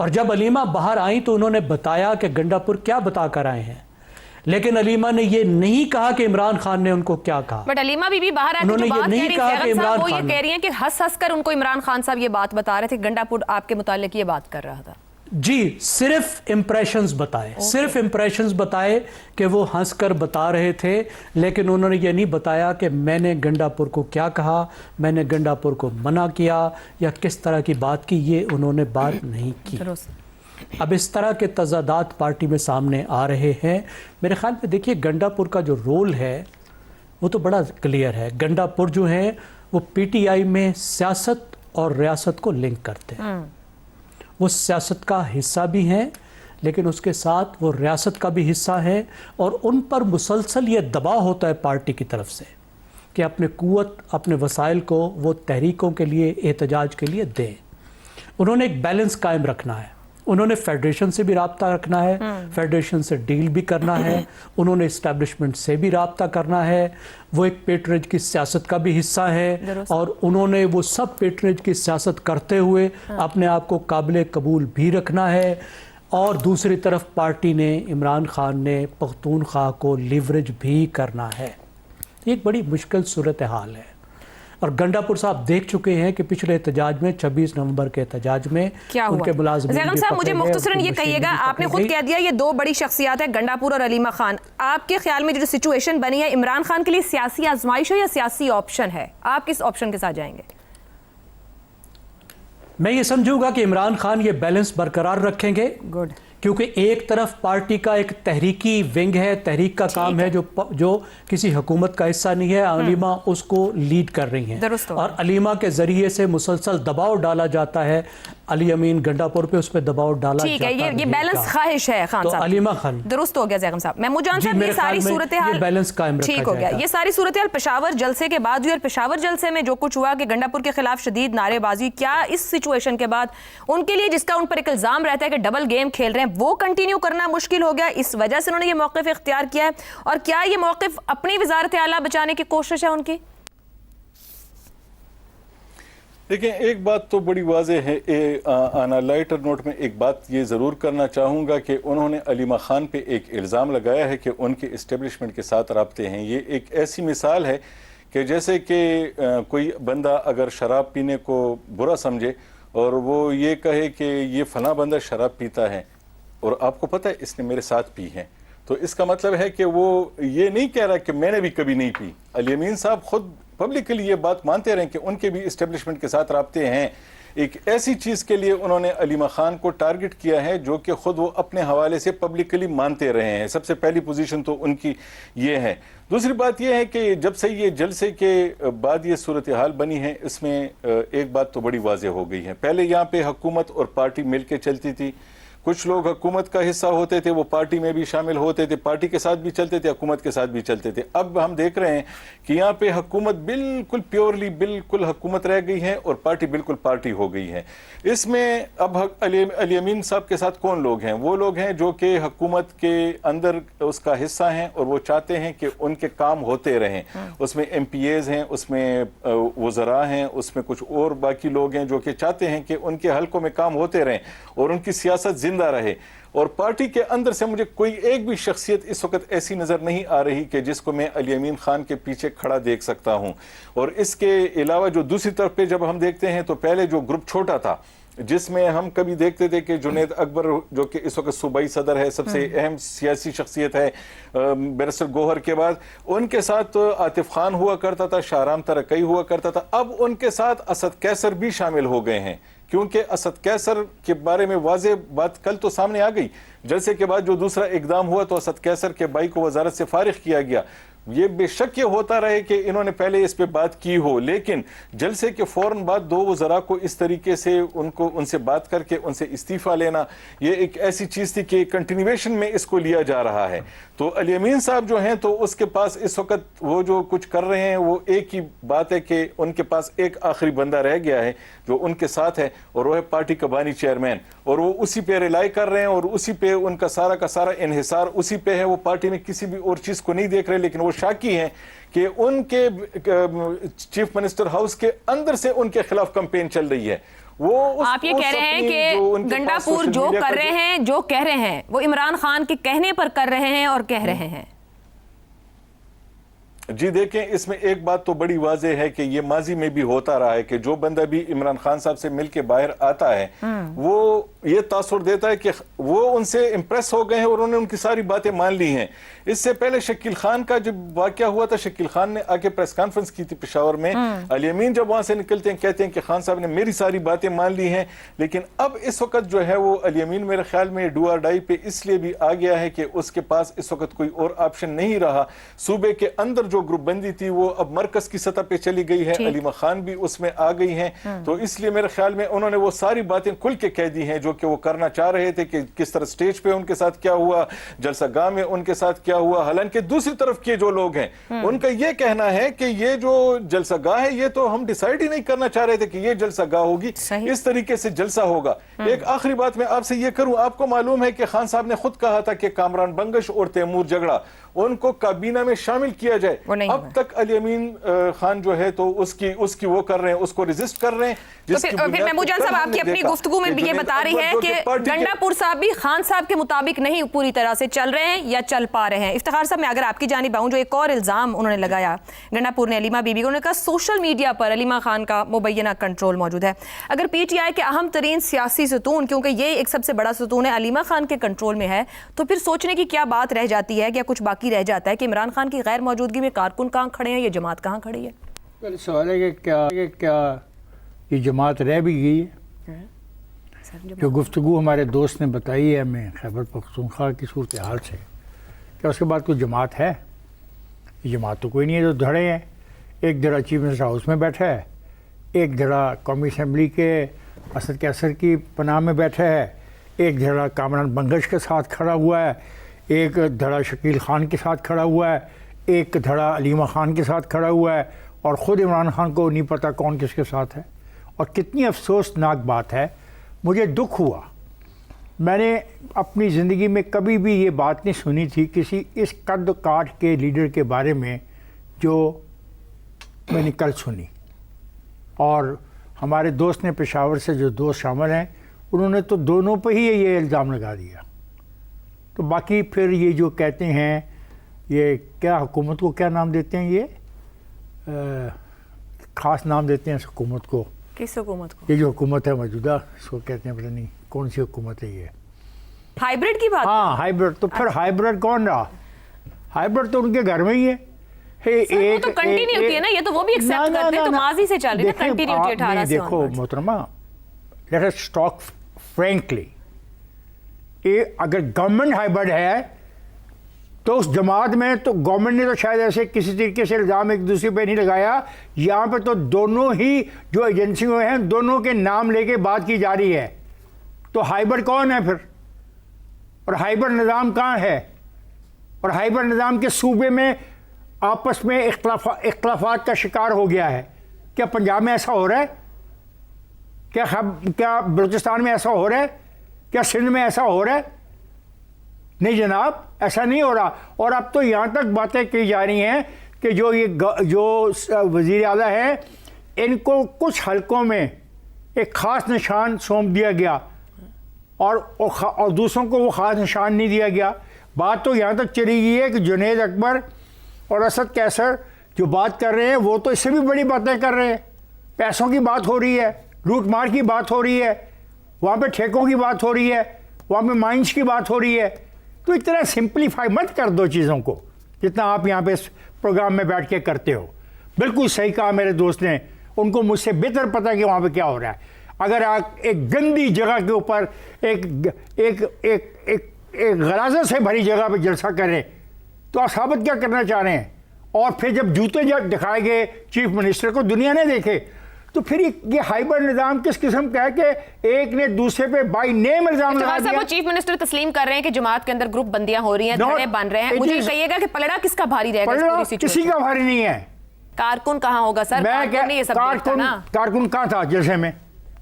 اور جب علیمہ باہر آئیں تو انہوں نے بتایا کہ گنڈاپور کیا بتا کر آئے ہیں، لیکن علیمہ نے یہ نہیں کہا کہ عمران خان نے ان کو کیا کہا. بٹ علیمہ بی بی باہر آ کے جو بات کہہ رہی تھی صاحب وہ یہ کہہ رہی ہیں کہ ہنس ہنس کر ان کو عمران خان صاحب یہ بات بتا رہے تھے، گنڈاپور آپ کے متعلق یہ بات کر رہا تھا. جی صرف امپریشنز بتائے، صرف امپریشنز بتائے کہ وہ ہنس کر بتا رہے تھے، لیکن انہوں نے یہ نہیں بتایا کہ میں نے گنڈاپور کو کیا کہا، میں نے گنڈاپور کو منع کیا یا کس طرح کی بات کی، یہ انہوں نے بات نہیں کی. اب اس طرح کے تضادات پارٹی میں سامنے آ رہے ہیں. میرے خیال میں دیکھیے گنڈاپور کا جو رول ہے وہ تو بڑا کلیئر ہے. گنڈاپور جو ہیں وہ پی ٹی آئی میں سیاست اور ریاست کو لنک کرتے ہیں. وہ سیاست کا حصہ بھی ہیں لیکن اس کے ساتھ وہ ریاست کا بھی حصہ ہے، اور ان پر مسلسل یہ دباؤ ہوتا ہے پارٹی کی طرف سے کہ اپنے قوت، اپنے وسائل کو وہ تحریکوں کے لیے، احتجاج کے لیے دیں. انہوں نے ایک بیلنس قائم رکھنا ہے. انہوں نے فیڈریشن سے بھی رابطہ رکھنا ہے، فیڈریشن سے ڈیل بھی کرنا ہے، انہوں نے اسٹیبلشمنٹ سے بھی رابطہ کرنا ہے. وہ ایک پیٹرنیج کی سیاست کا بھی حصہ ہے، اور انہوں نے وہ سب پیٹرنیج کی سیاست کرتے ہوئے اپنے آپ کو قابل قبول بھی رکھنا ہے. اور دوسری طرف پارٹی نے، عمران خان نے پختونخوا کو لیوریج بھی کرنا ہے. یہ ایک بڑی مشکل صورتحال ہے. اور گنڈاپور صاحب دیکھ چکے ہیں کہ پچھلے احتجاج میں 26 نومبر کے احتجاج میں ان کے ملازمین زیغم صاحب مجھے مختصراً یہ کہیے گا، آپ نے خود کہہ دیا یہ دو بڑی شخصیات ہیں گنڈاپور اور علیمہ خان. آپ کے خیال میں جو سچویشن بنی ہے عمران خان کے لیے سیاسی آزمائش ہے یا سیاسی آپشن ہے؟ آپ کس آپشن کے ساتھ جائیں گے؟ میں یہ سمجھوں گا کہ عمران خان یہ بیلنس برقرار رکھیں گے، کیونکہ ایک طرف پارٹی کا ایک تحریکی ونگ ہے، تحریک کا کام ہے جو کسی حکومت کا حصہ نہیں ہے. علیمہ اس کو لیڈ کر رہی ہیں، اور علیمہ کے ذریعے سے مسلسل دباؤ ڈالا جاتا ہے. علی امین گنڈاپور پہ اس پہ دباؤ ڈالا جاتا ہے. یہ بیلنس خواہش ہے خان صاحب. علیمہ خان درست ہو گیا زیغم صاحب. محمود جان صاحب یہ ساری صورتحال بیلنس قائم رکھا ٹھیک ہو گیا. یہ ساری صورتحال پشاور جلسے کے بعد ہوئی، اور پشاور جلسے میں جو کچھ ہوا کہ گنڈاپور کے خلاف شدید نعرے بازی، کیا اس سچویشن کے بعد ان کے لیے جس کا ان پر ایک الزام رہتا ہے کہ ڈبل گیم کھیل رہے ہیں وہ کنٹینیو کرنا مشکل ہو گیا، اس وجہ سے انہوں نے یہ موقف اختیار کیا ہے؟ اور کیا یہ موقف اپنی وزارت اعلیٰ بچانے کی کوشش ہے ان کی؟ دیکھیں ایک بات تو بڑی واضح ہے، آن اے لائٹر نوٹ میں ایک بات یہ ضرور کرنا چاہوں گا کہ انہوں نے علیمہ خان پہ ایک الزام لگایا ہے کہ ان کے اسٹیبلشمنٹ کے ساتھ رابطے ہیں. یہ ایک ایسی مثال ہے کہ جیسے کہ کوئی بندہ اگر شراب پینے کو برا سمجھے اور وہ یہ کہے کہ یہ فلاں بندہ شراب پیتا ہے اور آپ کو پتہ ہے اس نے میرے ساتھ پی ہے، تو اس کا مطلب ہے کہ وہ یہ نہیں کہہ رہا کہ میں نے بھی کبھی نہیں پی. علی امین صاحب خود پبلکلی یہ بات مانتے رہیں کہ ان کے بھی اسٹیبلشمنٹ کے ساتھ رابطے ہیں. ایک ایسی چیز کے لیے انہوں نے علیمہ خان کو ٹارگٹ کیا ہے جو کہ خود وہ اپنے حوالے سے پبلکلی مانتے رہے ہیں. سب سے پہلی پوزیشن تو ان کی یہ ہے. دوسری بات یہ ہے کہ جب سے یہ جلسے کے بعد یہ صورتحال بنی ہے، اس میں ایک بات تو بڑی واضح ہو گئی ہے. پہلے یہاں پہ حکومت اور پارٹی مل کے چلتی تھی، کچھ لوگ حکومت کا حصہ ہوتے تھے، وہ پارٹی میں بھی شامل ہوتے تھے، پارٹی کے ساتھ بھی چلتے تھے، حکومت کے ساتھ بھی چلتے تھے. اب ہم دیکھ رہے ہیں کہ یہاں پہ حکومت بالکل پیورلی بالکل حکومت رہ گئی ہے اور پارٹی بالکل پارٹی ہو گئی ہے. اس میں اب علی امین صاحب کے ساتھ کون لوگ ہیں؟ وہ لوگ ہیں جو کہ حکومت کے اندر اس کا حصہ ہیں اور وہ چاہتے ہیں کہ ان کے کام ہوتے رہیں. اس میں ایم پی ایز ہیں، اس میں وزراء ہیں، اس میں کچھ اور باقی لوگ ہیں جو کہ چاہتے ہیں کہ ان کے حلقوں میں کام ہوتے رہیں اور ان کی سیاست زندہ رہے. اور پارٹی کے اندر سے مجھے کوئی ایک بھی شخصیت اس وقت ایسی نظر نہیں آ رہی کہ جس کو میں علی امین خان کے پیچھے کھڑا دیکھ سکتا ہوں. اور اس کے علاوہ جو دوسری طرف پہ جب ہم دیکھتے ہیں تو پہلے جو گروپ چھوٹا تھا جس میں ہم کبھی دیکھتے تھے کہ جنید اکبر جو کہ اس وقت صوبائی صدر ہے، سب سے اہم سیاسی شخصیت ہے بیرسٹر گوہر کے بعد، ان کے ساتھ عاطف خان ہوا کرتا تھا، شاہرام ترقی ہوا کرتا تھا. اب ان کے ساتھ اسد کیسر بھی شامل ہو گئے ہیں کیونکہ اسد کیسر کے بارے میں واضح بات کل تو سامنے آ گئی. جلسے کے بعد جو دوسرا اقدام ہوا تو اسد کیسر کے بھائی کو وزارت سے فارغ کیا گیا. یہ بے شک یہ ہوتا رہے کہ انہوں نے پہلے اس پہ بات کی ہو، لیکن جلسے کے فوراً بعد دو وزراء کو اس طریقے سے ان سے بات کر کے ان سے استعفیٰ لینا، یہ ایک ایسی چیز تھی کہ کنٹینیویشن میں اس کو لیا جا رہا ہے. تو علی امین صاحب جو ہیں تو اس کے پاس اس وقت وہ جو کچھ کر رہے ہیں وہ ایک ہی بات ہے کہ ان کے پاس ایک آخری بندہ رہ گیا ہے جو ان کے ساتھ ہے اور وہ ہے پارٹی کا بانی چیئرمین، اور وہ اسی پہ ریلائی کر رہے ہیں اور اسی پہ ان کا سارا انحصار اسی پہ ہے. وہ پارٹی میں کسی بھی اور چیز کو نہیں دیکھ رہے، لیکن وہ شاکی ہیں کہ ان کے چیف منسٹر ہاؤس کے اندر سے ان کے خلاف کمپین چل رہی ہے. وہ آپ یہ کہہ رہے ہیں کہ گنڈا پور جو کر رہے ہیں، جو کہہ رہے ہیں، وہ عمران خان کے کہنے پر کر رہے ہیں اور کہہ رہے ہیں؟ جی دیکھیں، اس میں ایک بات تو بڑی واضح ہے کہ یہ ماضی میں بھی ہوتا رہا ہے کہ جو بندہ بھی عمران خان صاحب سے مل کے باہر آتا ہے وہ یہ تاثر دیتا ہے کہ وہ ان سے امپریس ہو گئے ہیں اور انہوں نے ان کی ساری باتیں مان لی ہیں۔ اس سے پہلے شکیل خان کا جب واقعہ ہوا تھا، شکیل خان نے آ کے پریس کانفرنس کی تھی پشاور میں، علی امین جب وہاں سے نکلتے ہیں کہتے ہیں کہ خان صاحب نے میری ساری باتیں مان لی ہیں، لیکن اب اس وقت جو ہے وہ علی امین میرے خیال میں ڈو اور ڈائی پہ اس لیے بھی آ گیا ہے کہ اس کے پاس اس وقت کوئی اور آپشن نہیں رہا۔ صوبے کے اندر جو گروپ بندی تھی وہ اب مرکز کی سطح پہ چلی گئی ہے، علیمہ خان بھی اس میں آ گئی ہیں، تو اس لیے میرے خیال میں انہوں نے وہ ساری باتیں کھل کے کہہ دی ہیں جو کہ وہ کرنا چاہ رہے تھے، کہ کس طرح سٹیج پہ ان کے ساتھ کیا ہوا، جلسہ گاہ میں ان کے ساتھ کیا ہوا۔ حالانکہ دوسری طرف کے جو لوگ ہیں ان کا یہ کہنا ہے کہ یہ جو جلسہ گاہ ہے یہ تو ہم ڈیسائیڈ ہی نہیں کرنا چاہ رہے تھے کہ یہ جلسہ گاہ ہوگی، اس طریقے سے جلسہ ہوگا۔ ایک آخری بات میں آپ سے یہ کروں، آپ کو معلوم ہے کہ خان صاحب نے خود کہا تھا کہ کامران بنگش اور تیمور جگڑا ان کو کابینہ میں شامل کیا جائے، اب تک علی امین خان جو ہے تو اس کی وہ کر رہے ہیں، اس کو ریزسٹ کر رہے ہیں۔ تو پھر محمود جان صاحب آپ کی اپنی گفتگو میں بھی یہ بتا رہی ہے کہ گنڈا پور صاحب بھی خان صاحب کے مطابق نہیں پوری طرح سے چل رہے ہیں یا چل پا رہے ہیں۔ افتخار صاحب میں اگر آپ کی جانب آؤں، جو ایک اور الزام انہوں نے لگایا گنڈا پور نے علیمہ بی بی کو، انہوں نے کہا سوشل میڈیا پر علیمہ خان کا مبینہ کنٹرول موجود ہے۔ اگر پی ٹی آئی کے اہم ترین سیاسی ستون، کیونکہ یہ ایک سب سے بڑا ستون ہے، علیمہ خان کے کنٹرول میں ہے، تو پھر سوچنے کی کیا بات رہ جاتی ہے، کیا کچھ باقی رہ جاتا ہے کہ عمران خان کی غیر موجودگی میں کارکن کہاں کھڑے ہیں، یہ جماعت کہاں کھڑی ہے؟ پہلے سوال ہے کہ کیا یہ جماعت رہ بھی گئی ہے؟ جو گفتگو ہمارے دوست نے بتائی ہے ہمیں خیبر پختونخوا کی صورتحال سے، کیا اس کے بعد کوئی جماعت ہے؟ یہ جماعت تو کوئی نہیں ہے، جو دھڑے ہیں، ایک دھڑا چیف منسٹر ہاؤس میں بیٹھا ہے، ایک دھڑا قومی اسمبلی کے اسد کیسر کی پناہ میں بیٹھا ہے، ایک دھڑا کامران بنگش کے ساتھ کھڑا ہوا ہے، ایک دھڑا شکیل خان کے ساتھ کھڑا ہوا ہے، ایک دھڑا علیمہ خان کے ساتھ کھڑا ہوا ہے، اور خود عمران خان کو نہیں پتہ کون کس کے ساتھ ہے۔ اور کتنی افسوسناک بات ہے، مجھے دکھ ہوا، میں نے اپنی زندگی میں کبھی بھی یہ بات نہیں سنی تھی کسی اس قد کاٹ کے لیڈر کے بارے میں جو میں نے کل سنی۔ اور ہمارے دوست نے پشاور سے جو دوست شامل ہیں انہوں نے تو دونوں پہ ہی یہ الزام لگا دیا۔ تو باقی پھر یہ جو کہتے ہیں، یہ کیا حکومت کو کیا نام دیتے ہیں، یہ خاص نام دیتے ہیں اس حکومت کو، کس حکومت کو؟ یہ جو حکومت ہے موجودہ، اس کو کہتے ہیں پتہ نہیں کون سی حکومت ہے یہ، ہائیبرڈ کی بات؟ ہاں ہائیبرڈ۔ تو پھر ہائیبرڈ کون رہا؟ ہائیبرڈ تو ان کے گھر میں ہی ہے۔ وہ تو کنٹینیو کی ہے نا، یہ تو وہ بھی ایکسپٹ کرتے ہیں، تو ماضی سے چل رہی ہے کنٹینیوٹی 18 سے۔ دیکھو محترمہ، لیٹ اس ٹاک فرینکلی، اگر گورنمنٹ ہائیبرڈ ہے تو اس جماعت میں تو گورنمنٹ نے تو شاید ایسے کسی طریقے سے الزام ایک دوسرے پہ نہیں لگایا، یہاں پہ تو دونوں ہی جو ایجنسیوں ہیں دونوں کے نام لے کے بات کی جا رہی ہے۔ تو ہائیبرڈ کون ہے پھر؟ اور ہائیبرڈ نظام کہاں ہے؟ اور ہائیبرڈ نظام کے صوبے میں آپس میں اختلافات کا شکار ہو گیا ہے۔ کیا پنجاب میں ایسا ہو رہا ہے؟ کیا بلوچستان میں ایسا ہو رہا ہے؟ کیا سندھ میں ایسا ہو رہا ہے؟ نہیں جناب، ایسا نہیں ہو رہا۔ اور اب تو یہاں تک باتیں کی جا رہی ہیں کہ جو وزیر اعلیٰ ہیں ان کو کچھ حلقوں میں ایک خاص نشان سونپ دیا گیا اور دوسروں کو وہ خاص نشان نہیں دیا گیا۔ بات تو یہاں تک چلی گئی ہے کہ جنید اکبر اور اسد کیسر جو بات کر رہے ہیں وہ تو اس سے بھی بڑی باتیں کر رہے ہیں، پیسوں کی بات ہو رہی ہے، لوٹ مار کی بات ہو رہی ہے، وہاں پہ ٹھیکوں کی بات ہو رہی ہے، وہاں پہ مائنس کی بات ہو رہی ہے۔ تو اتنا سمپلیفائی مت کر دو چیزوں کو جتنا آپ یہاں پہ اس پروگرام میں بیٹھ کے کرتے ہو۔ بالکل صحیح کہا میرے دوست نے، ان کو مجھ سے بہتر پتہ ہے کہ وہاں پہ کیا ہو رہا ہے۔ اگر آپ ایک گندی جگہ کے اوپر ایک غلاظت سے بھری جگہ پہ جلسہ کریں تو آپ ثابت کیا کرنا چاہ رہے ہیں؟ اور پھر جب جوتے دکھائے گئے چیف منسٹر کو دنیا نے دیکھے، تو پھر یہ ہائیبرڈ نظام کس قسم کا ہے کہ ایک نے دوسرے پہ بائی نیم الزام لگا دیا۔ وہ چیف منسٹر تسلیم کر رہے ہیں کہ جماعت کے اندر گروپ بندیاں ہو رہی ہیں، دھڑے بن رہے ہیں۔ مجھے کہیے گا کہ پلڑا کس کا بھاری رہے گا؟ پلڑا کسی کا بھاری نہیں ہے۔ کارکن کہاں ہوگا سر؟ کارکن کہاں تھا جلسے میں؟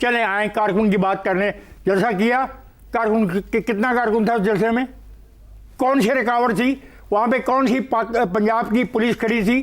چلے آئیں کارکن کی بات کرنے، جلسہ کیا، کارکن کتنا کارکن تھا اس جلسے میں؟ کون سی رکاوٹ تھی وہاں پہ؟ کون سی پنجاب کی پولیس کھڑی تھی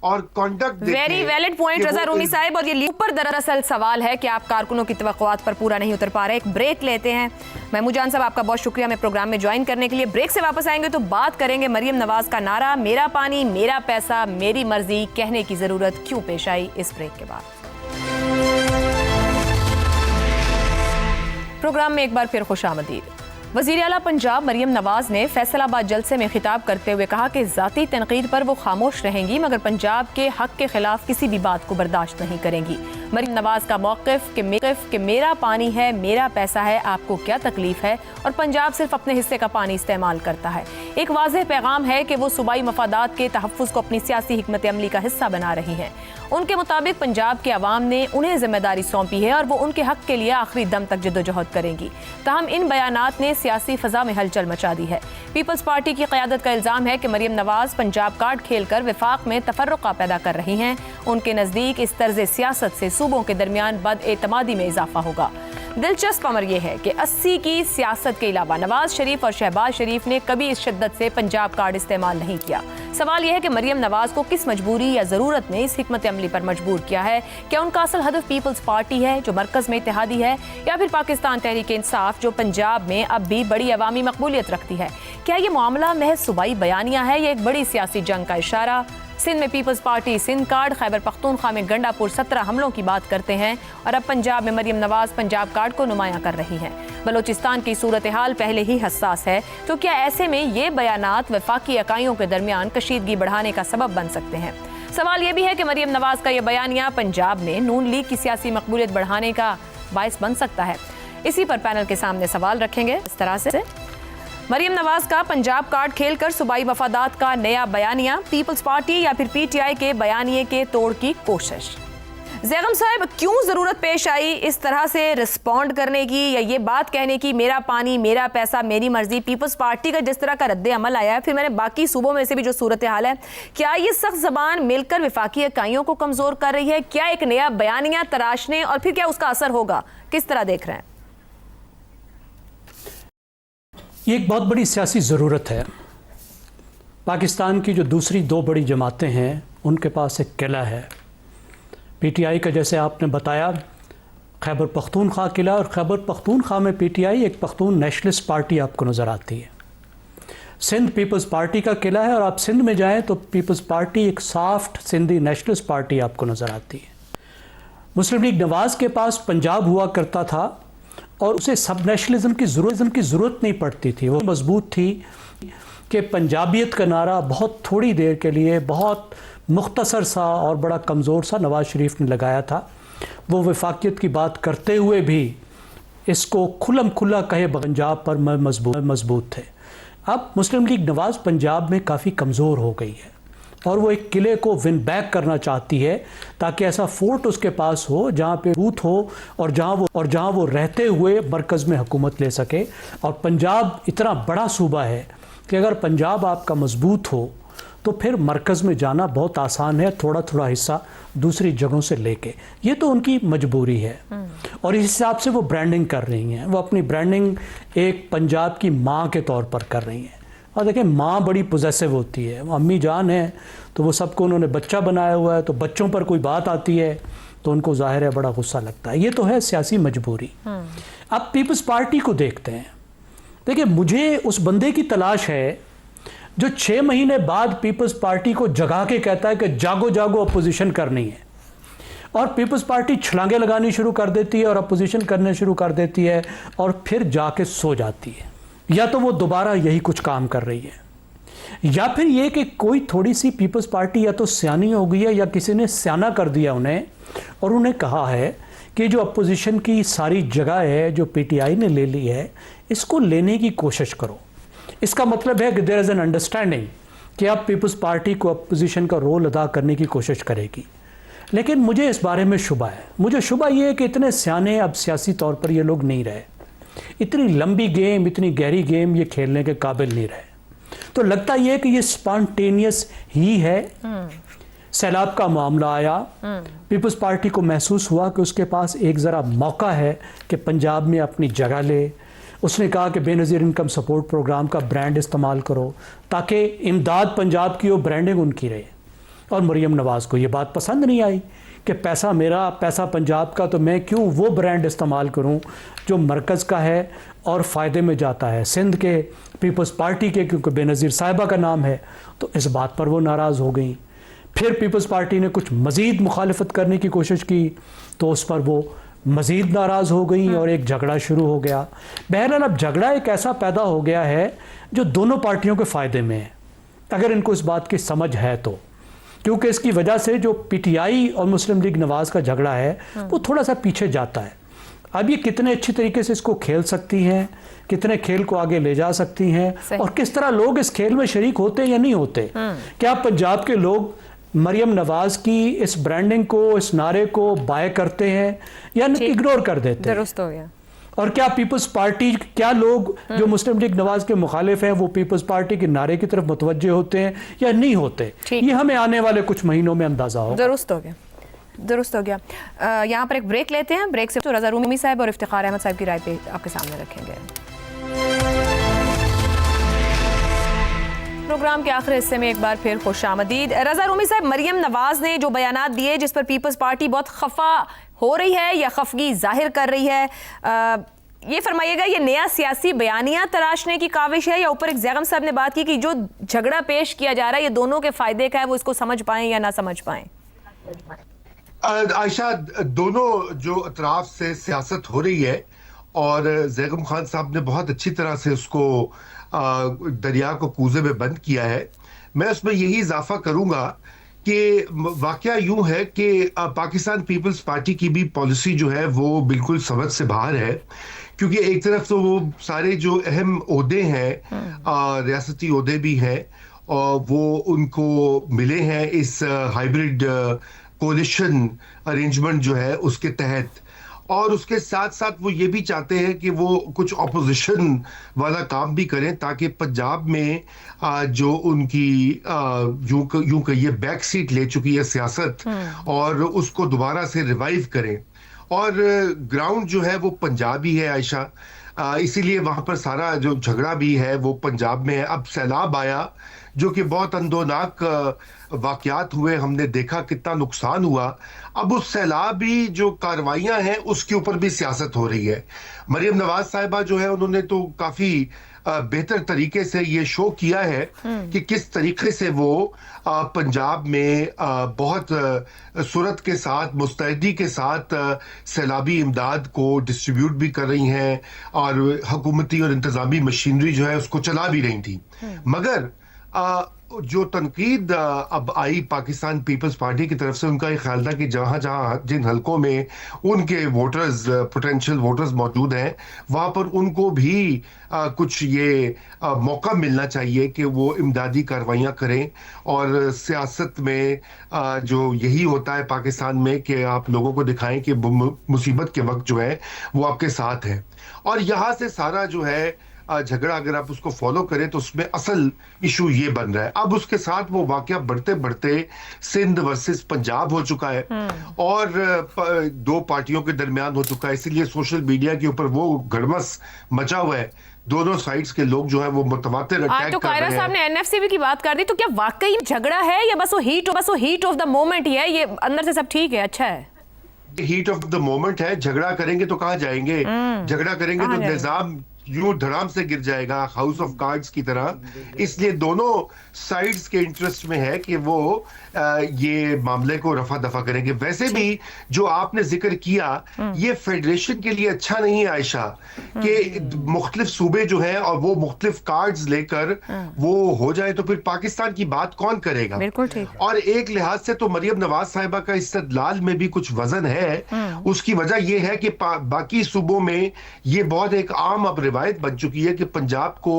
اور کانڈکٹ ویری ویلڈ پوائنٹ رضا رومی صاحب. اور یہ اوپر دراصل سوال ہے کہ آپ کارکنوں کی توقعات پر پورا نہیں اتر پا رہے. ایک بریک لیتے ہیں. محمود جان صاحب آپ کا بہت شکریہ ہمیں پروگرام میں جوائن کرنے کے لیے. بریک سے واپس آئیں گے تو بات کریں گے مریم نواز کا نعرہ میرا پانی میرا پیسہ میری مرضی کہنے کی ضرورت کیوں پیش آئی. اس بریک کے بعد پروگرام میں ایک بار پھر خوش آمدید. وزیر اعلیٰ پنجاب مریم نواز نے فیصل آباد جلسے میں خطاب کرتے ہوئے کہا کہ ذاتی تنقید پر وہ خاموش رہیں گی مگر پنجاب کے حق کے خلاف کسی بھی بات کو برداشت نہیں کریں گی. مریم نواز کا موقف کہ میرا پانی ہے میرا پیسہ ہے آپ کو کیا تکلیف ہے اور پنجاب صرف اپنے حصے کا پانی استعمال کرتا ہے. ایک واضح پیغام ہے کہ وہ صوبائی مفادات کے تحفظ کو اپنی سیاسی حکمت عملی کا حصہ بنا رہی ہیں. ان کے مطابق پنجاب کے عوام نے انہیں ذمہ داری سونپی ہے اور وہ ان کے حق کے لیے آخری دم تک جدوجہد کریں گی. تاہم ان بیانات نے سیاسی فضا میں ہلچل مچا دی ہے. پیپلز پارٹی کی قیادت کا الزام ہے کہ مریم نواز پنجاب کارڈ کھیل کر وفاق میں تفرقہ پیدا کر رہی ہیں. ان کے نزدیک اس طرز سیاست سے صوبوں کے درمیان بد اعتمادی میں اضافہ ہوگا. دلچسپ امر یہ ہے کہ 80 کی سیاست کے علاوہ نواز شریف اور شہباز شریف نے کبھی اس شدت سے پنجاب کارڈ استعمال نہیں کیا. سوال یہ ہے کہ مریم نواز کو کس مجبوری یا ضرورت نے اس حکمت عملی پر مجبور کیا ہے؟ کیا ان کا اصل ہدف پیپلز پارٹی ہے جو مرکز میں اتحادی ہے یا پھر پاکستان تحریک انصاف جو پنجاب میں اب بھی بڑی عوامی مقبولیت رکھتی ہے؟ کیا یہ معاملہ محض صوبائی بیانیہ ہے یا ایک بڑی سیاسی جنگ کا اشارہ؟ سندھ میں Peoples party Sindh card, Khyber Pakhtunkhwa میں گنڈا پور 17 حملوں کی بات کرتے ہیں اور اب پنجاب میں مریم نواز پنجاب کارڈ کو نمایاں کر رہی ہیں. بلوچستان کی صورتحال پہلے ہی حساس ہے تو کیا ایسے میں یہ بیانات وفاقی اکائیوں کے درمیان کشیدگی بڑھانے کا سبب بن سکتے ہیں؟ سوال یہ بھی ہے کہ مریم نواز کا یہ بیانیہ پنجاب میں نون لیگ کی سیاسی مقبولیت بڑھانے کا باعث بن سکتا ہے. اسی پر پینل کے سامنے سوال رکھیں گے. اس طرح سے مریم نواز کا پنجاب کارڈ کھیل کر صوبائی مفادات کا نیا بیانیہ، پیپلز پارٹی یا پھر پی ٹی آئی کے بیانیے کے توڑ کی کوشش. زیغم صاحب کیوں ضرورت پیش آئی اس طرح سے رسپونڈ کرنے کی یا یہ بات کہنے کی میرا پانی میرا پیسہ میری مرضی؟ پیپلز پارٹی کا جس طرح کا رد عمل آیا ہے، پھر میں نے باقی صوبوں میں سے بھی جو صورتحال ہے، کیا یہ سخت زبان مل کر وفاقی اکائیوں کو کمزور کر رہی ہے؟ کیا ایک نیا بیانیہ تراشنے اور پھر کیا اس کا اثر ہوگا؟ کس طرح دیکھ رہے ہیں؟ یہ ایک بہت بڑی سیاسی ضرورت ہے. پاکستان کی جو دوسری دو بڑی جماعتیں ہیں ان کے پاس ایک قلعہ ہے. پی ٹی آئی کا جیسے آپ نے بتایا خیبر پختونخوا قلعہ، اور خیبر پختونخوا میں پی ٹی آئی ایک پختون نیشنلسٹ پارٹی آپ کو نظر آتی ہے. سندھ پیپلز پارٹی کا قلعہ ہے اور آپ سندھ میں جائیں تو پیپلز پارٹی ایک سافٹ سندھی نیشنلسٹ پارٹی آپ کو نظر آتی ہے. مسلم لیگ نواز کے پاس پنجاب ہوا کرتا تھا اور اسے سب نیشنلزم کی ضرورت نہیں پڑتی تھی. وہ مضبوط تھی کہ پنجابیت کا نعرہ بہت تھوڑی دیر کے لیے بہت مختصر سا اور بڑا کمزور سا نواز شریف نے لگایا تھا. وہ وفاقیت کی بات کرتے ہوئے بھی اس کو کھلم کھلا کہے پنجاب پر مضبوط تھے. اب مسلم لیگ نواز پنجاب میں کافی کمزور ہو گئی ہے اور وہ ایک قلعے کو ون بیک کرنا چاہتی ہے تاکہ ایسا فورٹ اس کے پاس ہو جہاں پہ بوت ہو اور جہاں وہ رہتے ہوئے مرکز میں حکومت لے سکے. اور پنجاب اتنا بڑا صوبہ ہے کہ اگر پنجاب آپ کا مضبوط ہو تو پھر مرکز میں جانا بہت آسان ہے، تھوڑا تھوڑا حصہ دوسری جگہوں سے لے کے. یہ تو ان کی مجبوری ہے اور اس حساب سے وہ برانڈنگ کر رہی ہیں. وہ اپنی برانڈنگ ایک پنجاب کی ماں کے طور پر کر رہی ہیں. اور دیکھیں ماں بڑی پوزیسو ہوتی ہے، وہ امی جان ہیں تو وہ سب کو انہوں نے بچہ بنایا ہوا ہے، تو بچوں پر کوئی بات آتی ہے تو ان کو ظاہر ہے بڑا غصہ لگتا ہے. یہ تو ہے سیاسی مجبوری. اب پیپلز پارٹی کو دیکھتے ہیں. دیکھیں مجھے اس بندے کی تلاش ہے جو 6 مہینے بعد پیپلز پارٹی کو جگا کے کہتا ہے کہ جاگو جاگو اپوزیشن کرنی ہے، اور پیپلز پارٹی چھلانگیں لگانی شروع کر دیتی ہے اور اپوزیشن کرنے شروع کر دیتی ہے اور پھر جا کے سو جاتی ہے. یا تو وہ دوبارہ یہی کچھ کام کر رہی ہے یا پھر یہ کہ کوئی تھوڑی سی پیپلز پارٹی یا تو سیانی ہو گئی ہے یا کسی نے سیانہ کر دیا انہیں اور انہیں کہا ہے کہ جو اپوزیشن کی ساری جگہ ہے جو پی ٹی آئی نے لے لی ہے اس کو لینے کی کوشش کرو. اس کا مطلب ہے کہ دیر از این انڈرسٹینڈنگ کہ اب پیپلز پارٹی کو اپوزیشن کا رول ادا کرنے کی کوشش کرے گی. لیکن مجھے اس بارے میں شبہ ہے. مجھے شبہ یہ ہے کہ اتنے سیانے اب سیاسی طور پر یہ لوگ نہیں رہے. اتنی لمبی گیم اتنی گہری گیم یہ کھیلنے کے قابل نہیں رہے. تو لگتا یہ ہے کہ یہ سپانٹینیس ہی ہے. سیلاب کا معاملہ آیا، پیپلز پارٹی کو محسوس ہوا کہ اس کے پاس ایک ذرا موقع ہے کہ پنجاب میں اپنی جگہ لے. اس نے کہا کہ بے نظیر انکم سپورٹ پروگرام کا برانڈ استعمال کرو تاکہ امداد پنجاب کی ہو، برانڈنگ ان کی رہے. اور مریم نواز کو یہ بات پسند نہیں آئی کہ پیسہ میرا، پیسہ پنجاب کا، تو میں کیوں وہ برانڈ استعمال کروں جو مرکز کا ہے اور فائدے میں جاتا ہے، سندھ کے پیپلز پارٹی کے، کیونکہ بے نظیر صاحبہ کا نام ہے۔ تو اس بات پر وہ ناراض ہو گئیں۔ پھر پیپلز پارٹی نے کچھ مزید مخالفت کرنے کی کوشش کی تو اس پر وہ مزید ناراض ہو گئیں اور ایک جھگڑا شروع ہو گیا۔ بہرحال اب جھگڑا ایک ایسا پیدا ہو گیا ہے جو دونوں پارٹیوں کے فائدے میں ہے، اگر ان کو اس بات کی سمجھ ہے تو، کیونکہ اس کی وجہ سے جو پی ٹی آئی اور مسلم لیگ نواز کا جھگڑا ہے وہ تھوڑا سا پیچھے جاتا ہے۔ اب یہ کتنے اچھی طریقے سے اس کو کھیل سکتی ہیں، کتنے کھیل کو آگے لے جا سکتی ہیں، اور کس طرح لوگ اس کھیل میں شریک ہوتے ہیں یا نہیں ہوتے۔ کیا پنجاب کے لوگ مریم نواز کی اس برانڈنگ کو، اس نعرے کو بائے کرتے ہیں یا اگنور کر دیتے ہیں؟ درست ہو گیا۔ اور کیا پیپلز پارٹی، کیا لوگ جو مسلم لیگ نواز کے مخالف ہیں وہ پیپلز پارٹی کے نعرے کی طرف متوجہ ہوتے ہیں یا نہیں ہوتے؟ یہ ہمیں آنے والے کچھ مہینوں میں اندازہ ہوگا۔ درست ہو گیا، درست ہو گیا۔ یہاں پر ایک بریک لیتے ہیں، بریک سے رضا رومی صاحب اور افتخار احمد صاحب کی رائے پہ آپ کے سامنے رکھیں گے۔ پروگرام کے آخری حصے میں ایک بار پھر خوش آمدید۔ رضا رومی صاحب، مریم نواز نے جو بیانات دیے جس پر پیپلز پارٹی بہت خفا ہو رہی ہے یا خفگی ظاہر کر رہی ہے، یہ فرمائیے گا، یہ نیا سیاسی بیانیہ تراشنے کی کاوش ہے، یا اوپر ایک زیغم صاحب نے بات کی کہ جو جھگڑا پیش کیا جا رہا ہے یہ دونوں کے فائدے کا ہے، وہ اس کو سمجھ پائیں یا نہ سمجھ پائیں؟ عائشہ، دونوں جو اطراف سے سیاست ہو رہی ہے اور زیغم خان صاحب نے بہت اچھی طرح سے اس کو دریا کو کوزے میں بند کیا ہے۔ میں اس میں یہی اضافہ کروں گا کہ واقعہ یوں ہے کہ پاکستان پیپلز پارٹی کی بھی پالیسی جو ہے وہ بالکل سمجھ سے باہر ہے، کیونکہ ایک طرف تو وہ سارے جو اہم عہدے ہیں، ریاستی عہدے بھی ہیں، اور وہ ان کو ملے ہیں اس ہائیبرڈ کولیشن ارینجمنٹ جو ہے اس کے تحت، اور اس کے ساتھ ساتھ وہ یہ بھی چاہتے ہیں کہ وہ کچھ اپوزیشن والا کام بھی کریں تاکہ پنجاب میں جو ان کی یوں کہیے بیک سیٹ لے چکی ہے سیاست، اور اس کو دوبارہ سے ریوائیو کریں۔ اور گراؤنڈ جو ہے وہ پنجاب ہی ہے عائشہ، اسی لیے وہاں پر سارا جو جھگڑا بھی ہے وہ پنجاب میں ہے۔ اب سیلاب آیا جو کہ بہت اندوناک واقعات ہوئے، ہم نے دیکھا کتنا نقصان ہوا۔ اب اس سیلابی جو کارروائیاں ہیں اس کے اوپر بھی سیاست ہو رہی ہے۔ مریم نواز صاحبہ جو ہے انہوں نے تو کافی بہتر طریقے سے یہ شو کیا ہے کہ کس طریقے سے وہ پنجاب میں بہت سرعت کے ساتھ، مستعدی کے ساتھ سیلابی امداد کو ڈسٹریبیوٹ بھی کر رہی ہیں اور حکومتی اور انتظامی مشینری جو ہے اس کو چلا بھی رہی تھی۔ مگر جو تنقید اب آئی پاکستان پیپلز پارٹی کی طرف سے، ان کا یہ خیال تھا کہ جہاں جہاں جن حلقوں میں ان کے ووٹرز، پوٹینشیل ووٹرز موجود ہیں، وہاں پر ان کو بھی کچھ یہ موقع ملنا چاہیے کہ وہ امدادی کارروائیاں کریں۔ اور سیاست میں جو یہی ہوتا ہے پاکستان میں کہ آپ لوگوں کو دکھائیں کہ مصیبت کے وقت جو ہے وہ آپ کے ساتھ ہے۔ اور یہاں سے سارا جو ہے جھگڑا اگر آپ اس کو فالو کریں تو اس میں اصل ایشو یہ بن رہا ہے۔ اب اس کے ساتھ وہ واقعہ بڑھتے بڑھتے سندھ ورسز پنجاب ہو چکا ہے اور دو پارٹیوں کے درمیان ہو چکا ہے، اسی لیے سوشل میڈیا کے اوپر وہ گڑمس مچا ہوا ہے۔ دونوں سائڈز کے لوگ جو ہے وہ متواتر اٹیک تو کر رہے قائرہ ہیں۔ صاحب نے این ایف سی بی کی بات کر دی، تو کیا واقعی جھگڑا ہے یا بس وہ ہیٹ آف دا مومنٹ ہی ہے؟ یہ اندر سے سب ٹھیک ہے، اچھا ہے؟ ہیٹ آف دا مومنٹ ہے، جھگڑا کریں گے تو کہاں جائیں گے؟ جھگڑا کریں گے تو نظام یوں دھڑام سے گر جائے گا، ہاؤس آف کارڈز کی طرح۔ اس لیے دونوں سائڈز کے انٹرسٹ میں ہے کہ وہ یہ معاملے کو رفع دفع کریں گے۔ ویسے بھی جو آپ نے ذکر کیا یہ فیڈریشن کے لیے اچھا نہیں ہے عائشہ، کہ مختلف صوبے جو ہیں اور وہ مختلف کارڈز لے کر وہ ہو جائے تو پھر پاکستان کی بات کون کرے گا؟ بالکل ٹھیک۔ اور ایک لحاظ سے تو مریم نواز صاحبہ کا استدلال میں بھی کچھ وزن ہے۔ اس کی وجہ یہ ہے کہ باقی صوبوں میں یہ بہت ایک عام اب روایت بن چکی ہے کہ پنجاب کو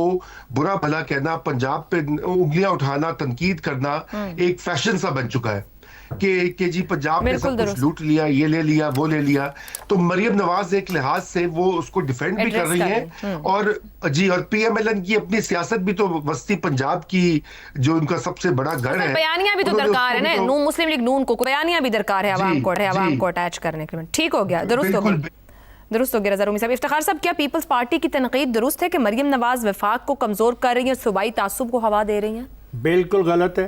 برا بھلا کہنا، پنجاب پہ انگلیاں اٹھانا، تنقید کرنا ایک فیشن سا بن چکا ہے کہ جی پنجاب نے سب کچھ لوٹ لیا، یہ لے لیا، وہ لے لیا۔ تو مریم نواز ایک لحاظ سے وہ اس کو ڈیفینڈ بھی کر رہی ہیں، اور جی اور پی ایم ایل این کی اپنی سیاست بھی تو وسطی پنجاب کی جو ان کا سب سے بڑا گڑھ ہے، بیانیاں بھی تو درکار ہے نا، مسلم لیگ نون کو بیانیاں بھی درکار ہے عوام کو اٹیچ کرنے کے لیے۔ ٹھیک ہو گیا، درست ہو گیا، درست ہو گیا رضا رومی صاحب۔ افتخار صاحب، کیا پیپلز پارٹی کی تنقید درست ہے کہ مریم نواز وفاق کو کمزور کر رہی ہیں، صوبائی تعصب کو ہوا دے رہی ہیں؟ بالکل غلط ہے،